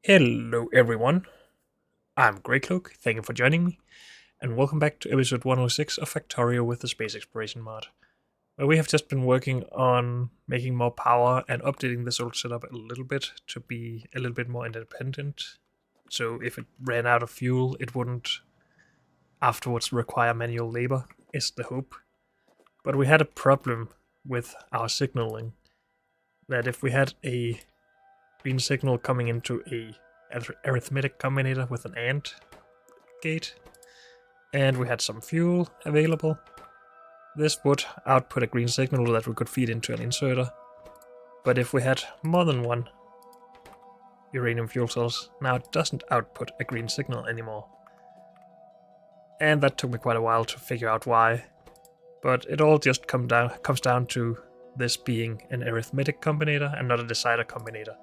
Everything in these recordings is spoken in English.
Hello everyone, I'm Greycloak, thank you for joining me, and welcome back to episode 106 of Factorio with the Space Exploration mod, where we have just been working on making more power and updating this old setup a little bit to be a little bit more independent, so if it ran out of fuel it wouldn't afterwards require manual labor, is the hope. But we had a problem with our signaling, that if we had a green signal coming into a arithmetic combinator with an AND gate, and we had some fuel available, this would output a green signal that we could feed into an inserter. But if we had more than one uranium fuel cells, now it doesn't output a green signal anymore. And that took me quite a while to figure out why. But it all just comes down to this being an arithmetic combinator and not a decider combinator.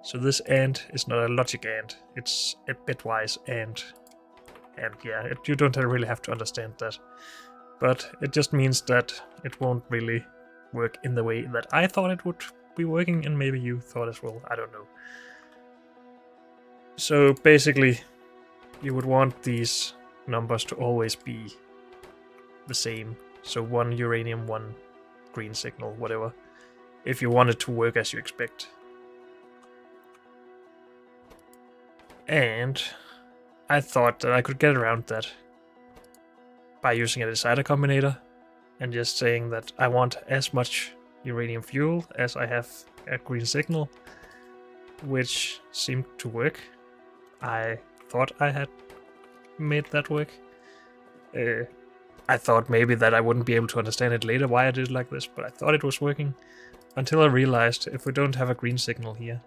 So this AND is not a logic AND, it's a bitwise AND. And yeah, you don't really have to understand that. But it just means that it won't really work in the way that I thought it would be working, and maybe you thought as well, I don't know. So basically, you would want these numbers to always be the same. So 1 uranium, 1 green signal, whatever, if you want it to work as you expect. And I thought that I could get around that by using a decider combinator and just saying that I want as much uranium fuel as I have a green signal, which seemed to work. I thought I had made that work. I thought maybe that I wouldn't be able to understand it later why I did it like this, but I thought it was working until I realized if we don't have a green signal here,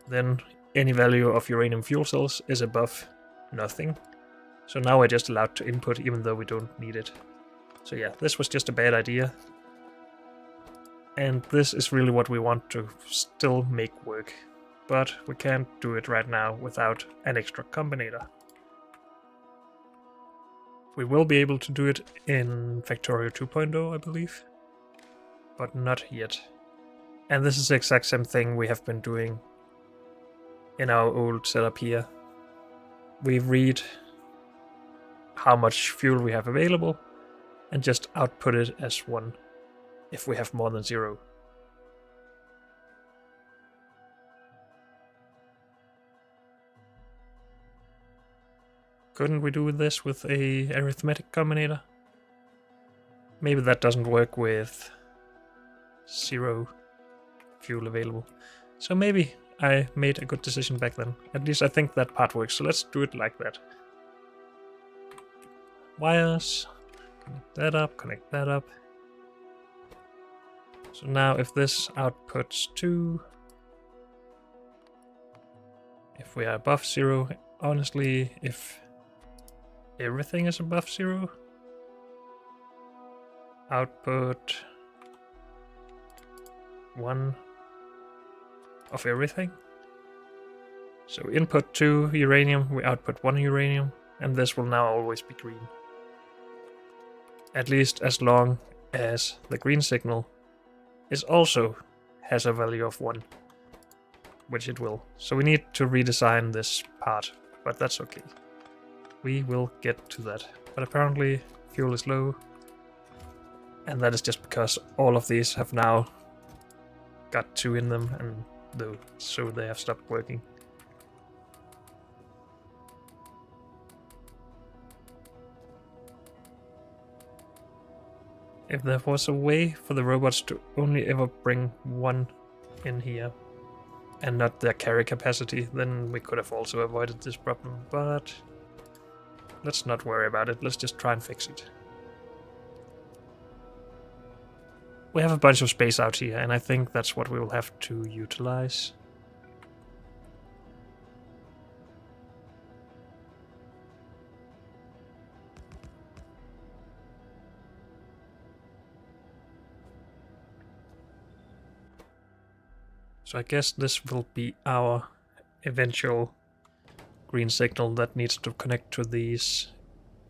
then any value of uranium fuel cells is above nothing. So now we're just allowed to input even though we don't need it. So yeah, this was just a bad idea. And this is really what we want to still make work. But we can't do it right now without an extra combinator. We will be able to do it in Factorio 2.0, I believe. But not yet. And this is the exact same thing we have been doing in our old setup here. We read how much fuel we have available and just output it as 1 if we have more than 0. Couldn't we do this with a arithmetic combinator? Maybe that doesn't work with 0 fuel available. So maybe I made a good decision back then. At least I think that part works, so let's do it like that. Wires, connect that up, connect that up. So now if this outputs 2, if we are above 0, honestly, if everything is above 0, output 1 of everything. So input 2 uranium, we output 1 uranium, and this will now always be green. At least as long as the green signal is also has a value of 1, which it will. So we need to redesign this part, but that's okay. We will get to that. But apparently fuel is low, and that is just because all of these have now got 2 in them, and so they have stopped working. If there was a way for the robots to only ever bring 1 in here and not their carry capacity, then we could have also avoided this problem, but let's not worry about it, let's just try and fix it. We have a bunch of space out here, and I think that's what we will have to utilize. So I guess this will be our eventual green signal that needs to connect to these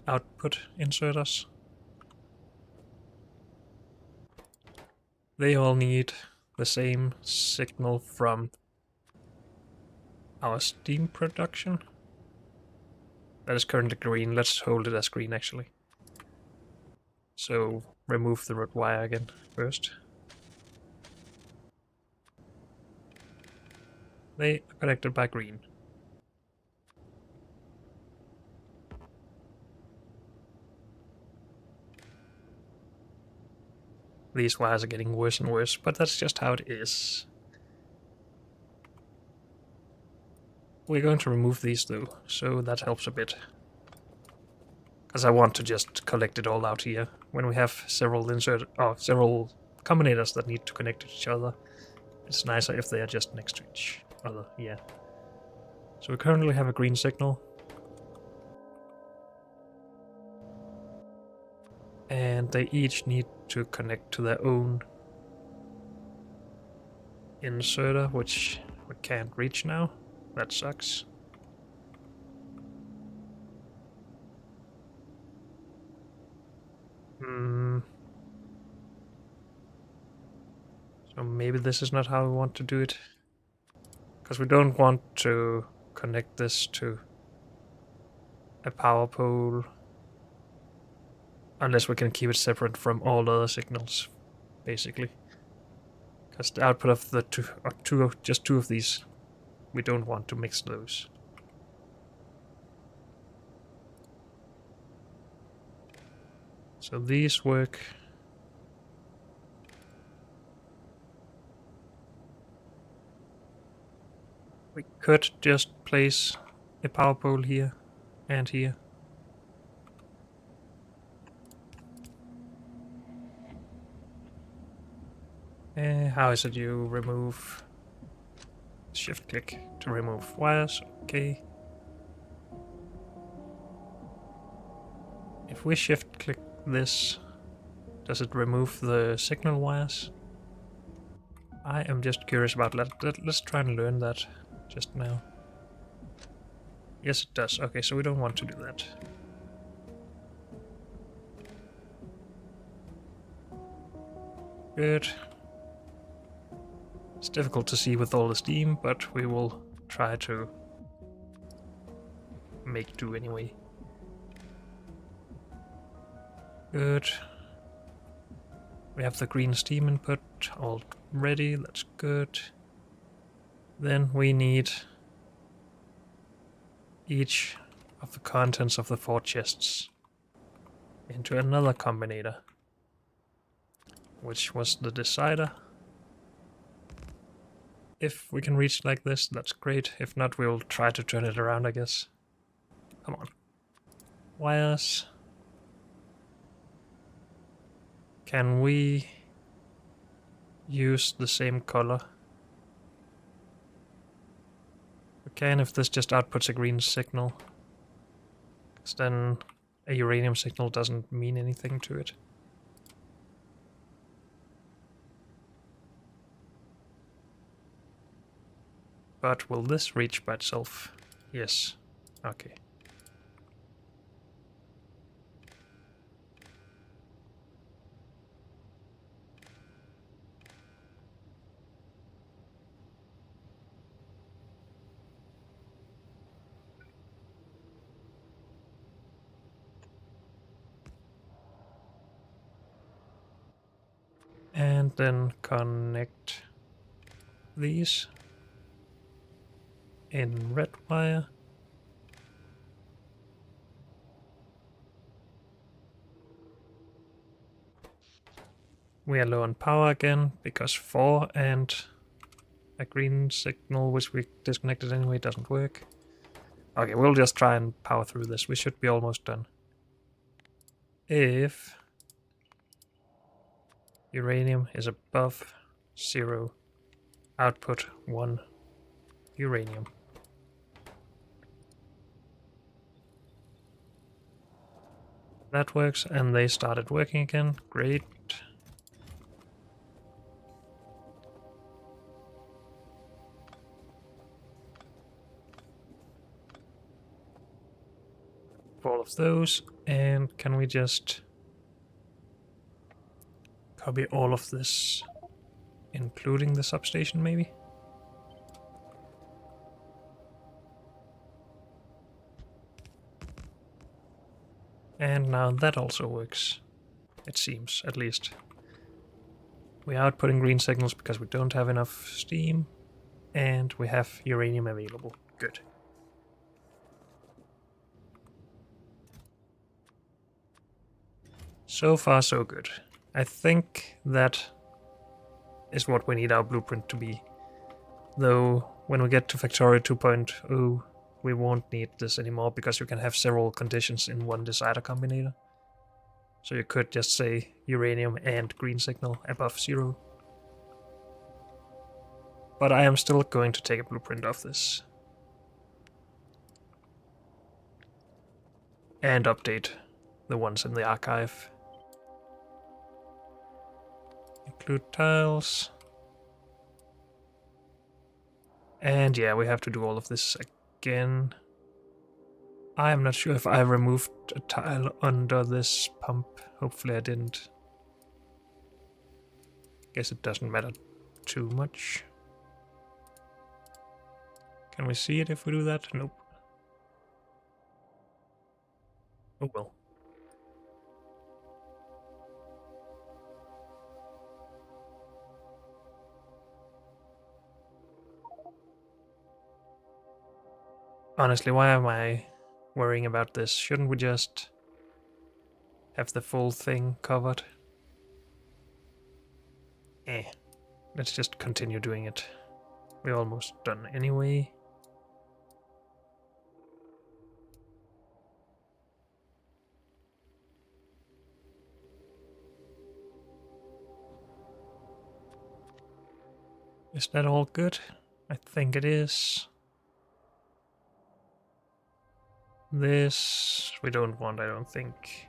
output inserters. They all need the same signal from our steam production. That is currently green. Let's hold it as green actually. So remove the red wire again first. They are connected by green. These wires are getting worse and worse, but that's just how it is. We're going to remove these though, so that helps a bit. Because I want to just collect it all out here. When we have several several combinators that need to connect to each other, it's nicer if they are just next to each other, yeah. So we currently have a green signal. And they each need to connect to their own inserter, which we can't reach now. That sucks. So maybe this is not how we want to do it. Because we don't want to connect this to a power pole unless we can keep it separate from all other signals, basically. Because the output of the just two of these, we don't want to mix those. So these work. We could just place a power pole here and here. How is it you remove? Shift click to remove wires, okay. If we shift click this, does it remove the signal wires? I am just curious about that. Let's try and learn that just now. Yes, it does. Okay, so we don't want to do that. Good. It's difficult to see with all the steam, but we will try to make do anyway. Good. We have the green steam input all ready, that's good. Then we need each of the contents of the 4 chests into another combinator, which was the decider. If we can reach like this, that's great. If not, we'll try to turn it around, I guess. Come on. Wires. Can we use the same color? We can if this just outputs a green signal. Because then a uranium signal doesn't mean anything to it. But will this reach by itself? Yes. Okay. And then connect these in red wire. We are low on power again because 4 and a green signal, which we disconnected anyway, doesn't work. Okay, we'll just try and power through this. We should be almost done. If uranium is above 0, output 1 uranium. That works, and they started working again. Great. All of those, and can we just copy all of this, including the substation maybe? And now that also works. It seems, at least. We are outputting green signals because we don't have enough steam. And we have uranium available. Good. So far, so good. I think that is what we need our blueprint to be. Though, when we get to Factorio 2.0, we won't need this anymore because you can have several conditions in one decider combinator. So you could just say uranium and green signal above 0. But I am still going to take a blueprint of this. And update the ones in the archive. Include tiles. And yeah, we have to do all of this again. I am not sure if I removed a tile under this pump. Hopefully I didn't. Guess it doesn't matter too much. Can we see it if we do that? Nope. Oh well. Honestly, why am I worrying about this? Shouldn't we just have the full thing covered? Let's just continue doing it. We're almost done anyway. Is that all good? I think it is. This we don't want, I don't think.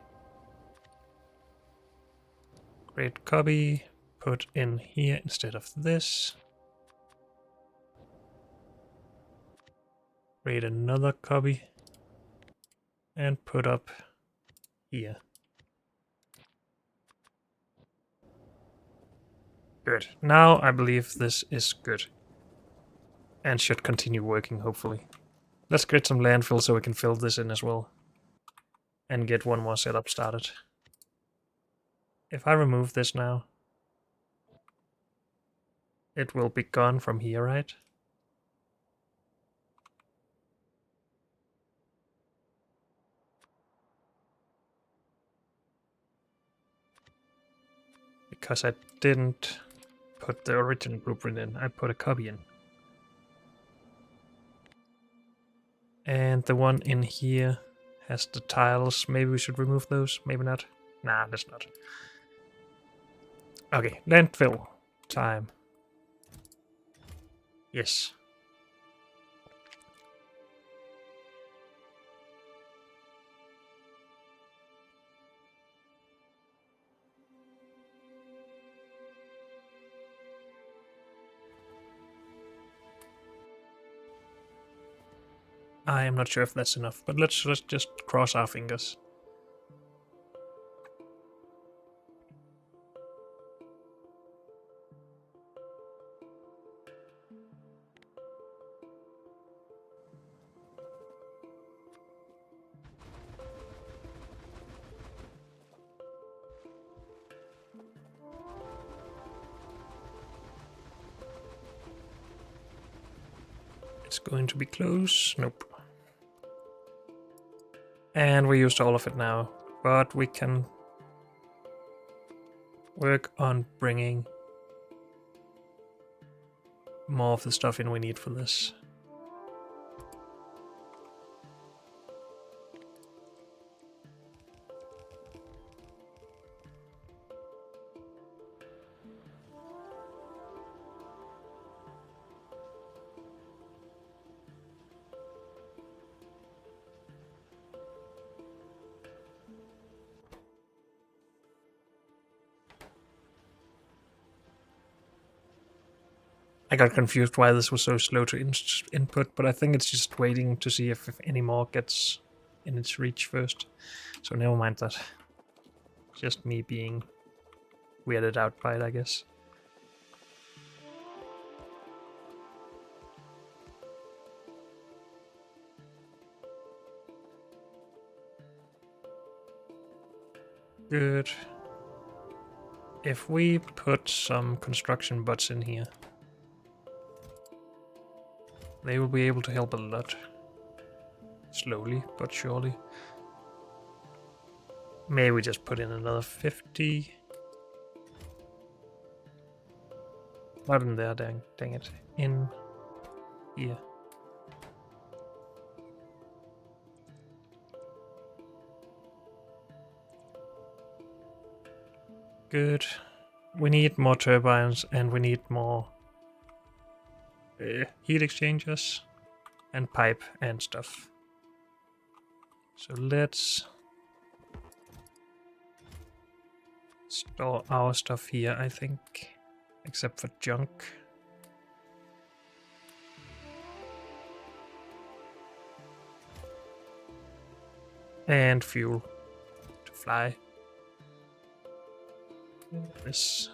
Create copy, put in here instead of this. Create another copy and put up here. Good. Now I believe this is good. And should continue working, hopefully. Let's get some landfill so we can fill this in as well. And get one more setup started. If I remove this now, it will be gone from here, right? Because I didn't put the original blueprint in, I put a copy in. And the one in here has the tiles. Maybe we should remove those, maybe not. Nah, let's not. Okay, landfill time. Yes. I am not sure if that's enough, but let's just cross our fingers. It's going to be close. Nope. And we used all of it now, but we can work on bringing more of the stuff in we need for this. I got confused why this was so slow to input, but I think it's just waiting to see if any more gets in its reach first. So never mind that. Just me being weirded out by it, I guess. Good. If we put some construction bots in here, they will be able to help a lot. Slowly, but surely. Maybe we just put in another 50. Not in there, dang it. In here. Good. We need more turbines and we need more heat exchangers and pipe and stuff. So let's store our stuff here, I think, except for junk. And fuel to fly. This.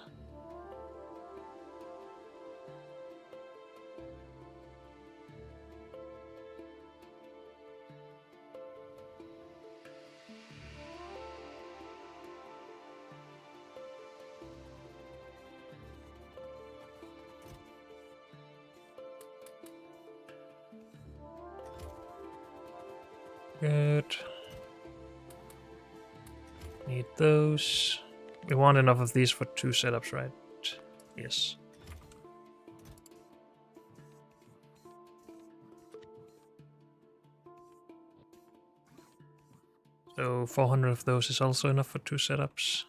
Good. Need those. We want enough of these for 2 setups, right? Yes. So 400 of those is also enough for 2 setups.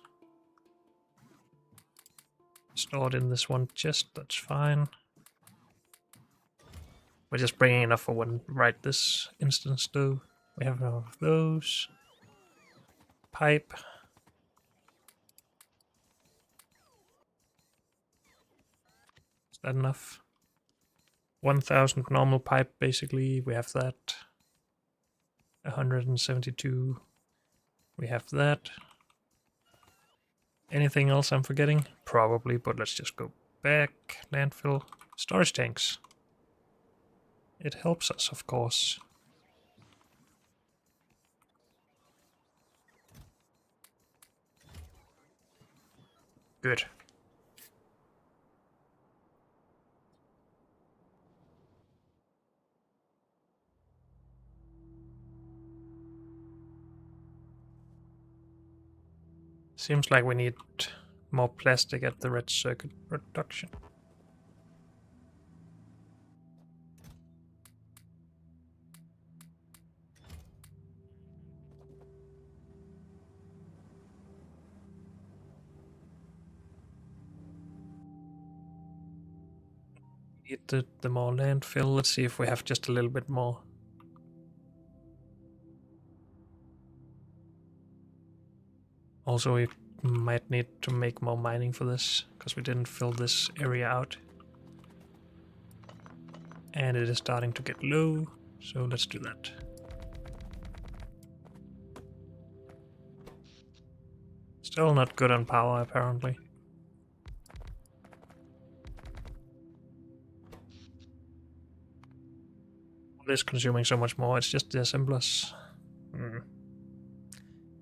Stored in this one chest, that's fine. We're just bringing enough for one right this instance though. We have enough of those. Pipe. Is that enough? 1000 normal pipe basically, we have that. 172. We have that. Anything else I'm forgetting? Probably, but let's just go back. Landfill. Storage tanks. It helps us, of course. Good. Seems like we need more plastic at the red circuit production. Need the more landfill. Let's see if we have just a little bit more. Also, we might need to make more mining for this, because we didn't fill this area out. And it is starting to get low, so let's do that. Still not good on power, apparently. It is consuming so much more, it's just the assemblers.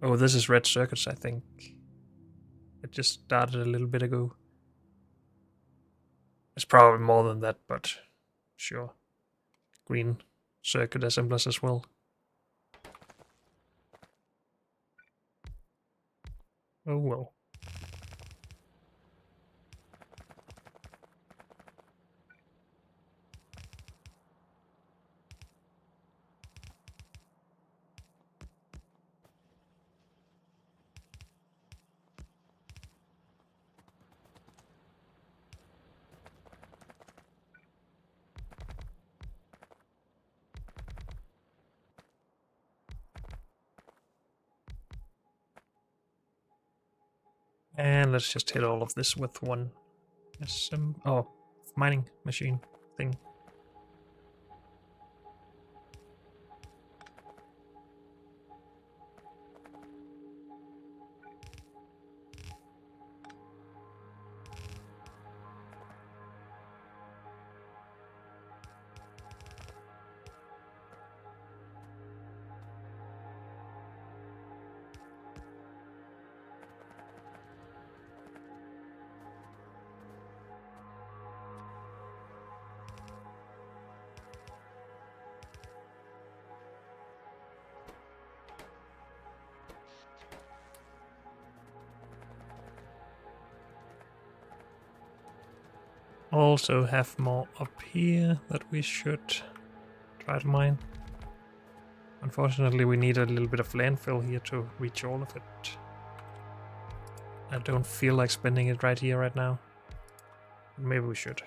Oh, this is red circuits, I think. It just started a little bit ago. It's probably more than that, but sure. Green circuit assemblers as well. Oh well. And let's just hit all of this with one mining machine thing. also have more up here that we should try to mine. Unfortunately, we need a little bit of landfill here to reach all of it. I don't feel like spending it right here, right now. Maybe we should.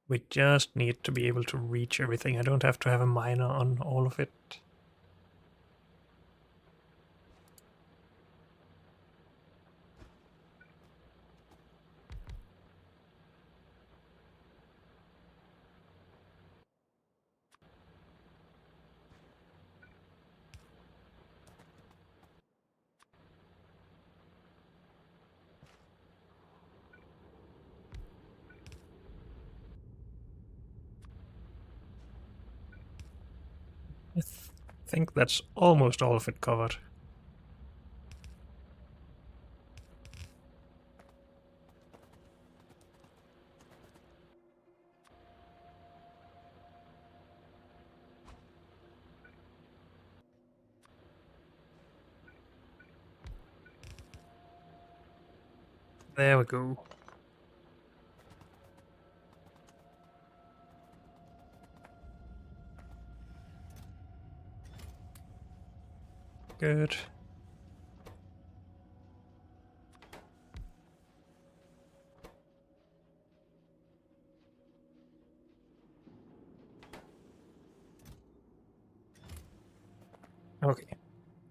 We just need to be able to reach everything. I don't have to have a miner on all of it. I think that's almost all of it covered. There we go. Good. Okay.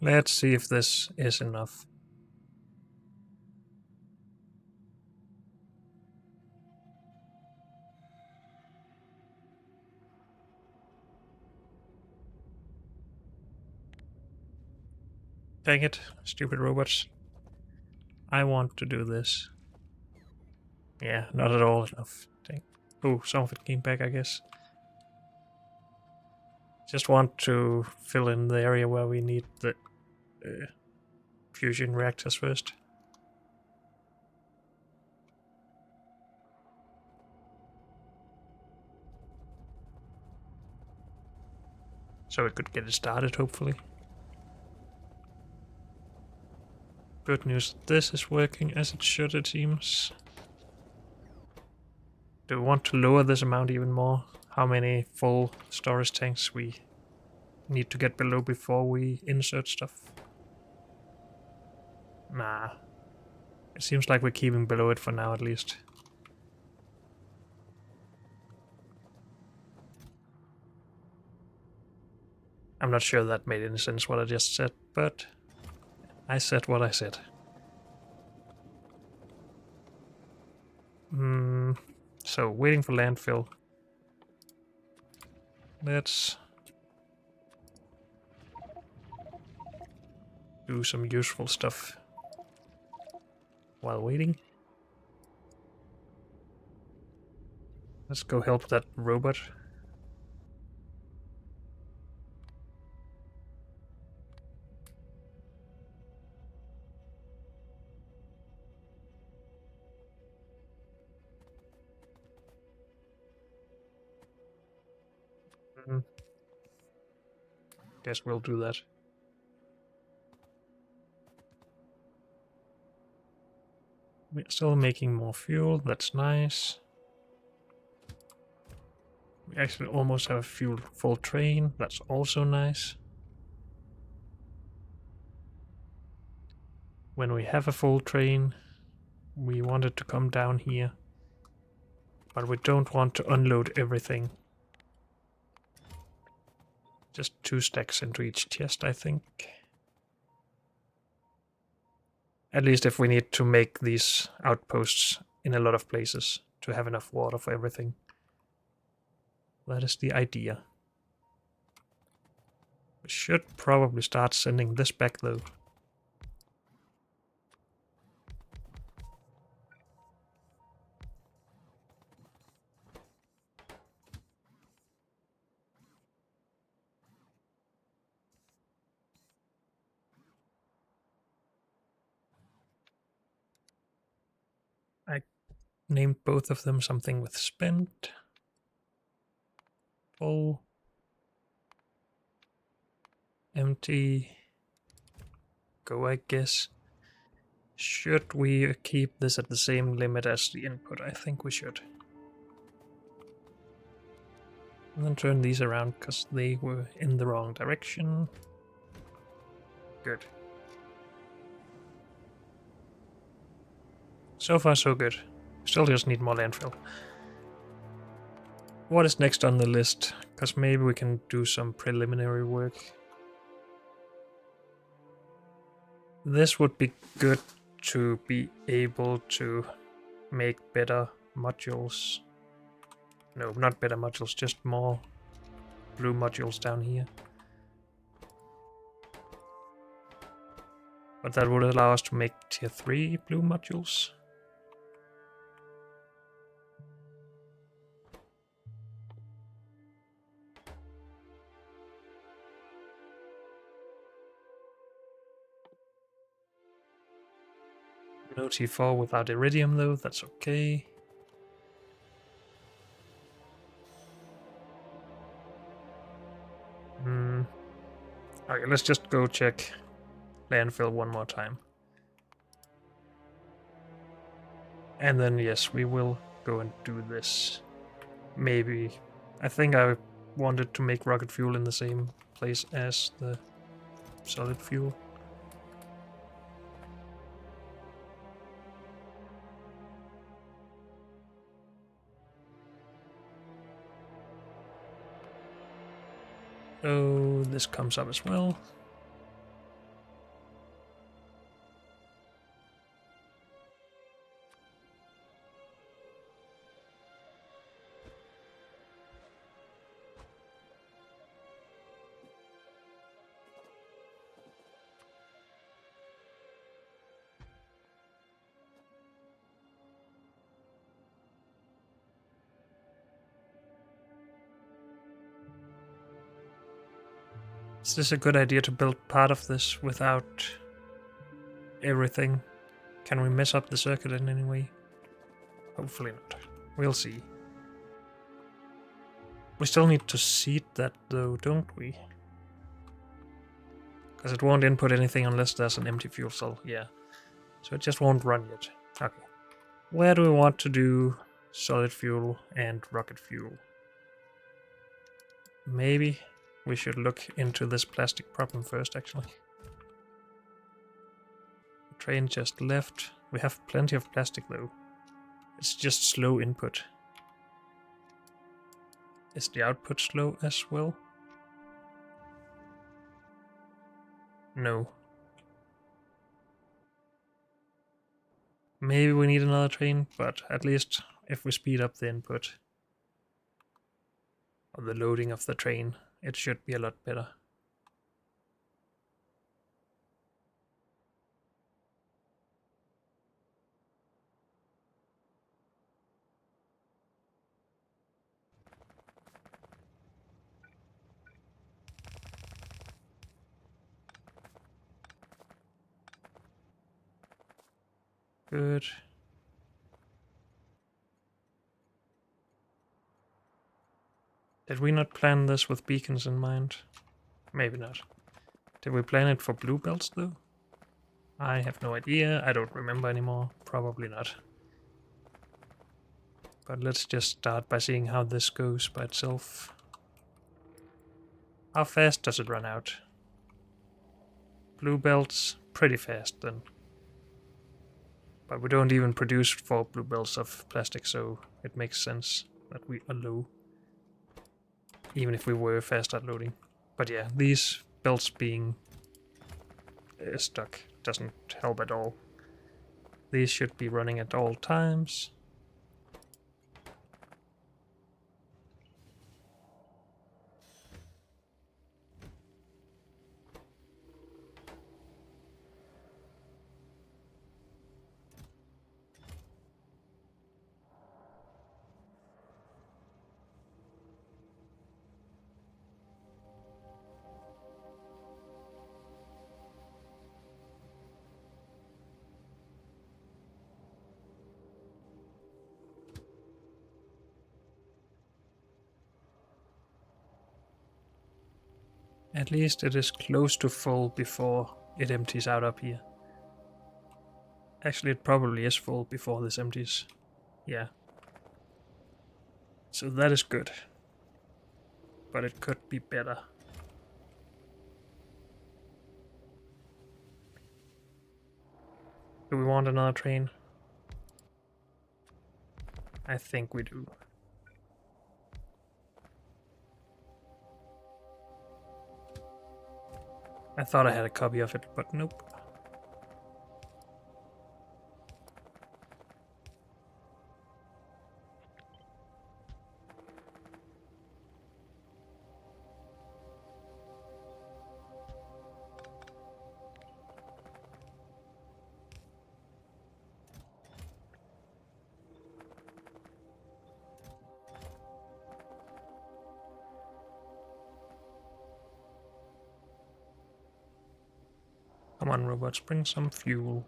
Let's see if this is enough. Dang it, stupid robots. I want to do this. Yeah, not at all enough. Dang. Oh, some of it came back, I guess. Just want to fill in the area where we need the fusion reactors first. So we could get it started, hopefully. Good news, this is working as it should, it seems. Do we want to lower this amount even more? How many full storage tanks we need to get below before we insert stuff? Nah. It seems like we're keeping below it for now, at least. I'm not sure that made any sense what I just said, but I said what I said. So, waiting for landfill. Let's do some useful stuff while waiting. Let's go help that robot. Guess we'll do that. We're still making more fuel, that's nice. We actually almost have a full train, that's also nice. When we have a full train, we want it to come down here. But we don't want to unload everything. Just 2 stacks into each chest, I think. At least if we need to make these outposts in a lot of places to have enough water for everything. That is the idea. We should probably start sending this back though. I named both of them something with spent. Full. Empty. Go, I guess. Should we keep this at the same limit as the input? I think we should. And then turn these around because they were in the wrong direction. Good. So far so good. Still just need more landfill. What is next on the list? Because maybe we can do some preliminary work. This would be good to be able to make better modules. No, not better modules, just more blue modules down here. But that would allow us to make tier 3 blue modules. No T4 without iridium though, that's okay. Okay, let's just go check landfill one more time. And then yes, we will go and do this. Maybe. I think I wanted to make rocket fuel in the same place as the solid fuel. So this comes up as well. Is this a good idea to build part of this without everything? Can we mess up the circuit in any way? Hopefully not. We'll see. We still need to seed that though, don't we? Because it won't input anything unless there's an empty fuel cell, yeah. So it just won't run yet. Okay. Where do we want to do solid fuel and rocket fuel? Maybe we should look into this plastic problem first, actually. The train just left. We have plenty of plastic though. It's just slow input. Is the output slow as well? No. Maybe we need another train, but at least if we speed up the input or the loading of the train, it should be a lot better. Good. Did we not plan this with beacons in mind? Maybe not. Did we plan it for blue belts though? I have no idea. I don't remember anymore. Probably not. But let's just start by seeing how this goes by itself. How fast does it run out? Blue belts, pretty fast then. But we don't even produce 4 blue belts of plastic, so it makes sense that we are low. Even if we were fast at loading. But yeah, these belts being stuck doesn't help at all. These should be running at all times. At least it is close to full before it empties out up here. Actually, it probably is full before this empties. Yeah. So that is good. But it could be better. Do we want another train? I think we do. I thought I had a copy of it, but nope. Come on, robots, bring some fuel.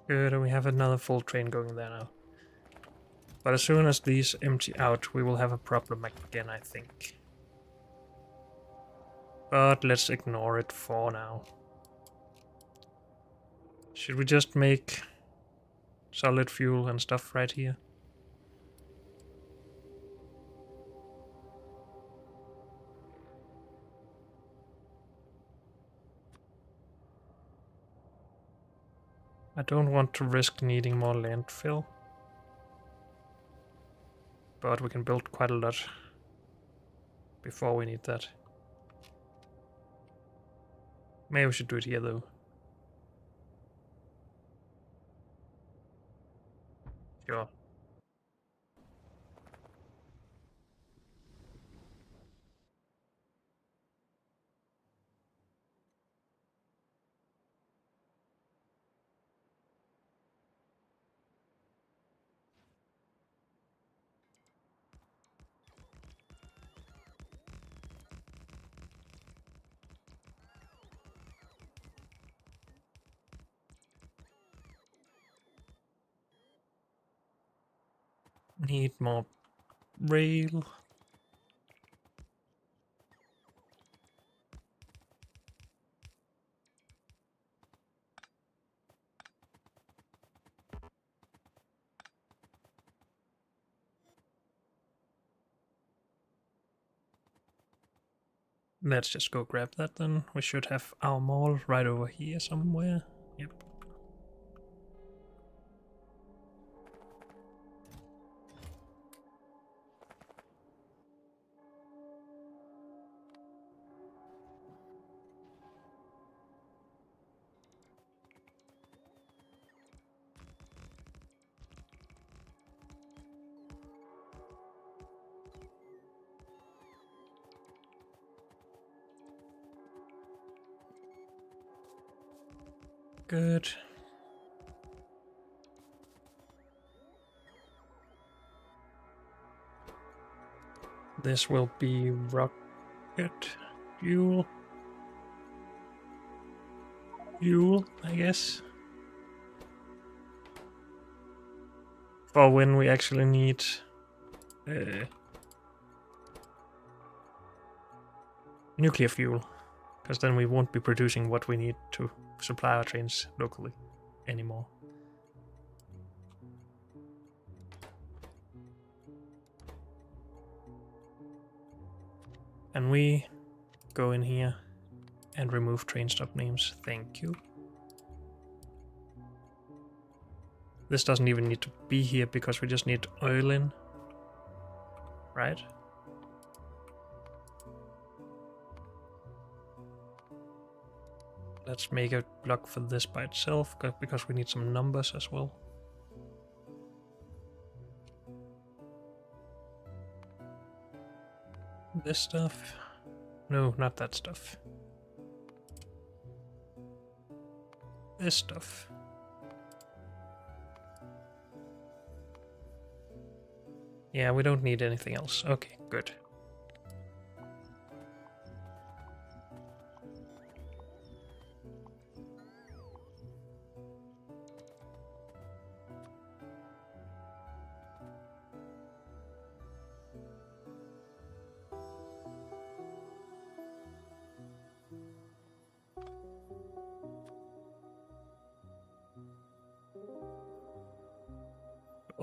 Good, and we have another full train going there now. But as soon as these empty out, we will have a problem again, I think. But let's ignore it for now. Should we just make solid fuel and stuff right here? I don't want to risk needing more landfill. But we can build quite a lot before we need that. Maybe we should do it here though. Sure. Need more rail. Let's just go grab that then. We should have our mall right over here somewhere. Yep. Good. This will be rocket fuel. Fuel, I guess. For when we actually need nuclear fuel. Because then we won't be producing what we need to supply our trains locally anymore. And we go in here and remove train stop names. Thank you. This doesn't even need to be here because we just need oil in. Right? Let's make a block for this by itself because we need some numbers as well. This stuff. No, not that stuff. This stuff. Yeah, we don't need anything else. Okay, good.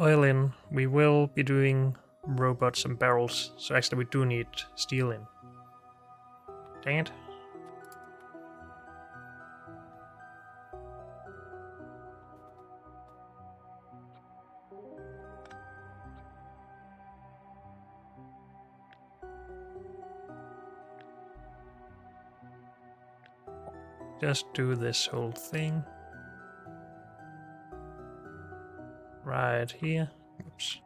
Oil in. We will be doing robots and barrels, so actually we do need steel in. Dang it. Just do this whole thing. Right here. Oops.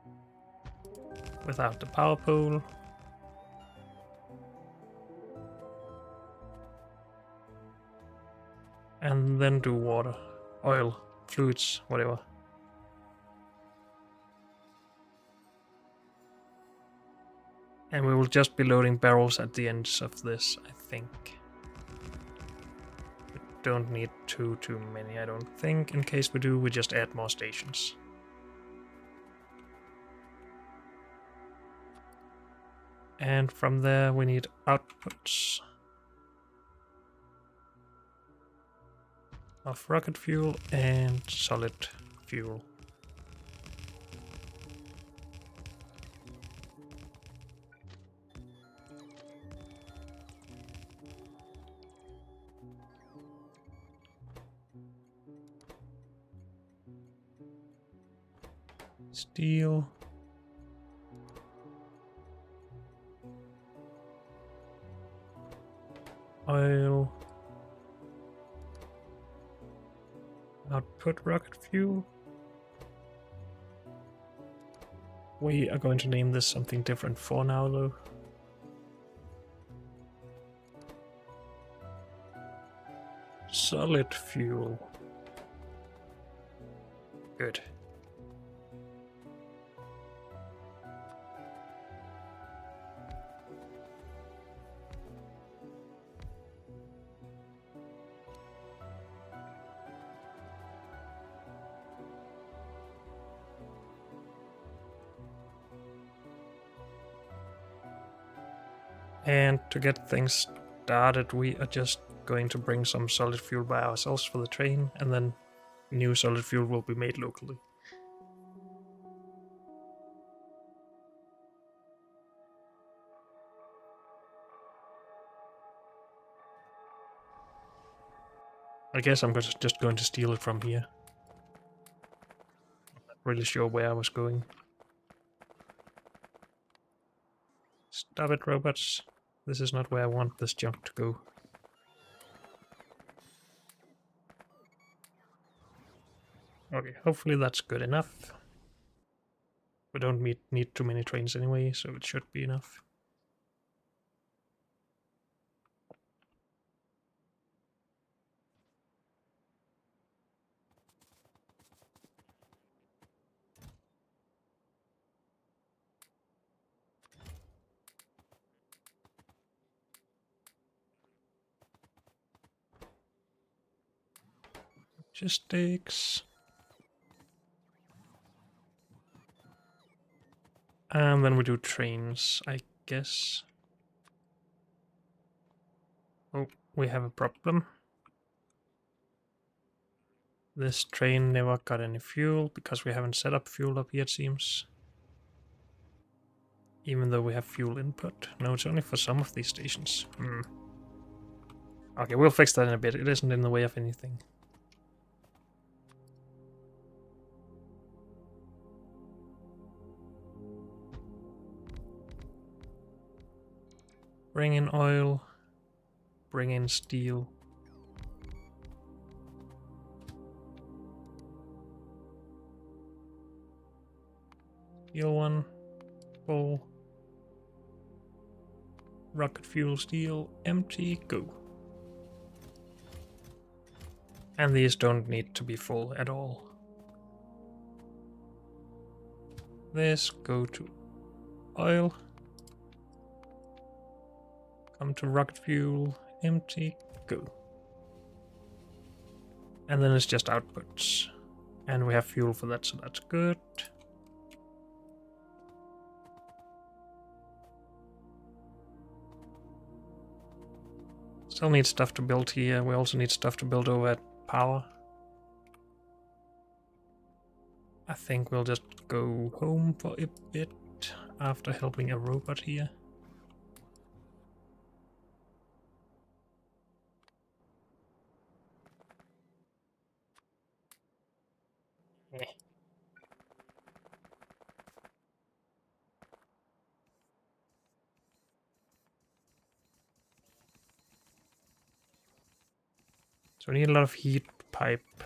Without the power pole. And then do water, oil, fluids, whatever. And we will just be loading barrels at the ends of this, I think. We don't need too many, I don't think. In case we do, we just add more stations. And from there we need outputs of rocket fuel and solid fuel. Steel. Oil. Output rocket fuel. We are going to name this something different for now, though. Solid fuel. Good. And to get things started, we are just going to bring some solid fuel by ourselves for the train, and then new solid fuel will be made locally. I guess I'm just going to steal it from here. Not really sure where I was going. Stop it, robots. This is not where I want this junk to go. Okay, hopefully that's good enough. We don't need too many trains anyway, so it should be enough. Logistics. And then we do trains, I guess. Oh, we have a problem. This train never got any fuel because we haven't set up fuel up here, it seems. Even though we have fuel input. No, it's only for some of these stations. Okay, we'll fix that in a bit. It isn't in the way of anything. Bring in oil. Bring in steel. Steel one. Full. Rocket fuel, steel, empty, go. And these don't need to be full at all. This, go to oil. Come to rocket fuel, empty, go. And then it's just outputs. And we have fuel for that, so that's good. Still need stuff to build here. We also need stuff to build over at power. I think we'll just go home for a bit after helping a robot here. Eh. So we need a lot of heat pipe.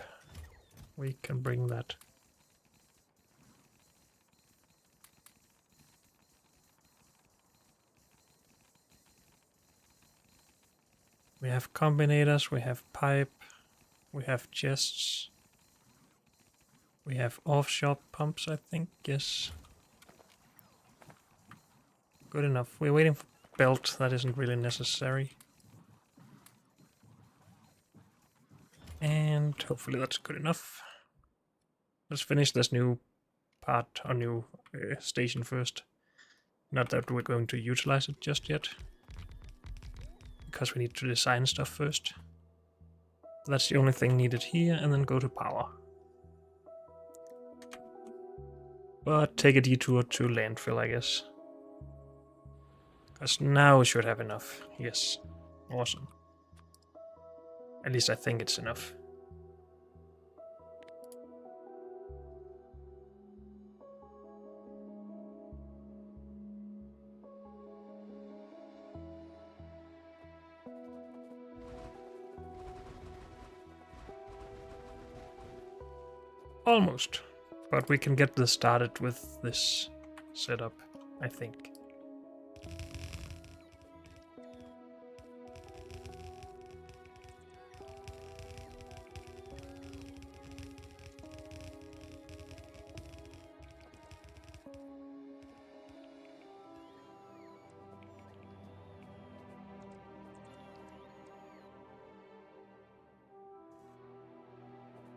We can bring that. We have combinators, we have pipe, we have chests. We have offshore pumps, I think, yes. Good enough. We're waiting for belt, that isn't really necessary. And hopefully that's good enough. Let's finish this new part, or new station first. Not that we're going to utilize it just yet. Because we need to design stuff first. That's the only thing needed here, and then go to power. But take a detour to landfill, I guess. Because now we should have enough. Yes. Awesome. At least I think it's enough. Almost. But we can get this started with this setup, I think.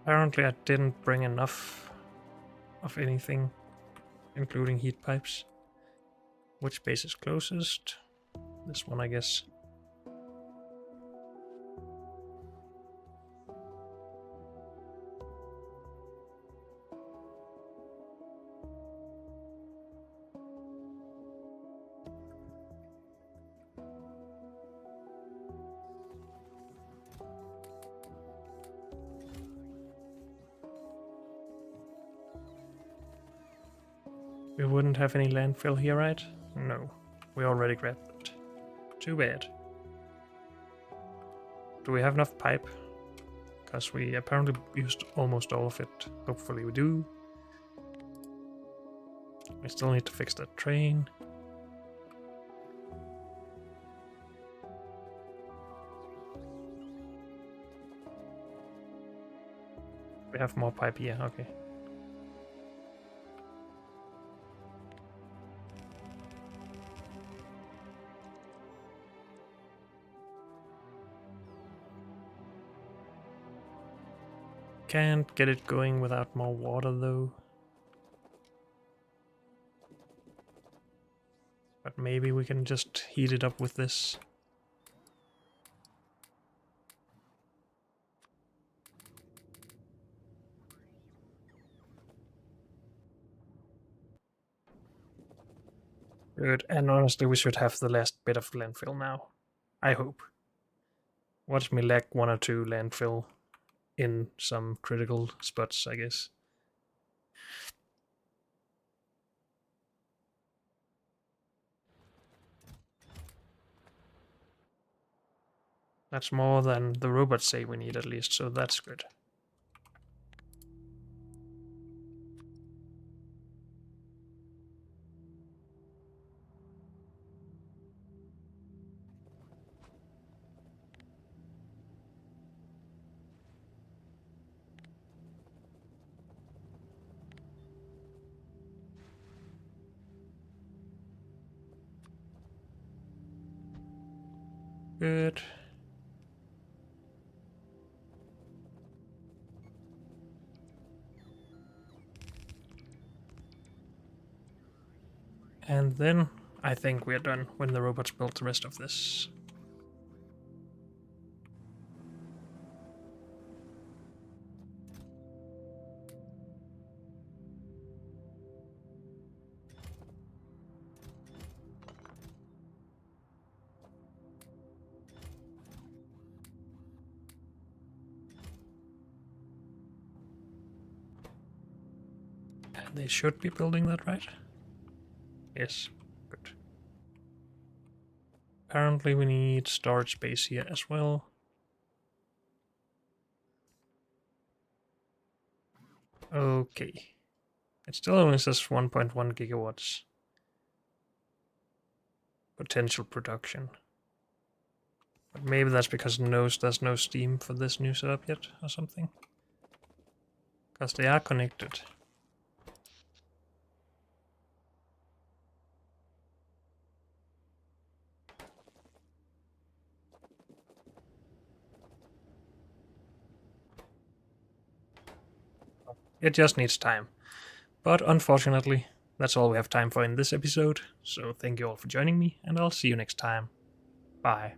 Apparently I didn't bring enough of anything, including heat pipes. Which base is closest? This one, I guess. We wouldn't have any landfill here, right? No. We already grabbed it. Too bad. Do we have enough pipe? Because we apparently used almost all of it. Hopefully we do. We still need to fix that train. We have more pipe here, okay. Can't get it going without more water though. But maybe we can just heat it up with this. Good, and honestly we should have the last bit of landfill now. I hope. Watch me lack 1 or 2 landfill in some critical spots, I guess. That's more than the robots say we need at least, so that's good. Good. And then I think we're done when the robots build the rest of this. And they should be building that, right? Yes, good. Apparently we need storage space here as well. Okay. It still only says 1.1 gigawatts potential production. But maybe that's because it knows there's no steam for this new setup yet or something. Because they are connected. It just needs time. But unfortunately, that's all we have time for in this episode. So thank you all for joining me, and I'll see you next time. Bye.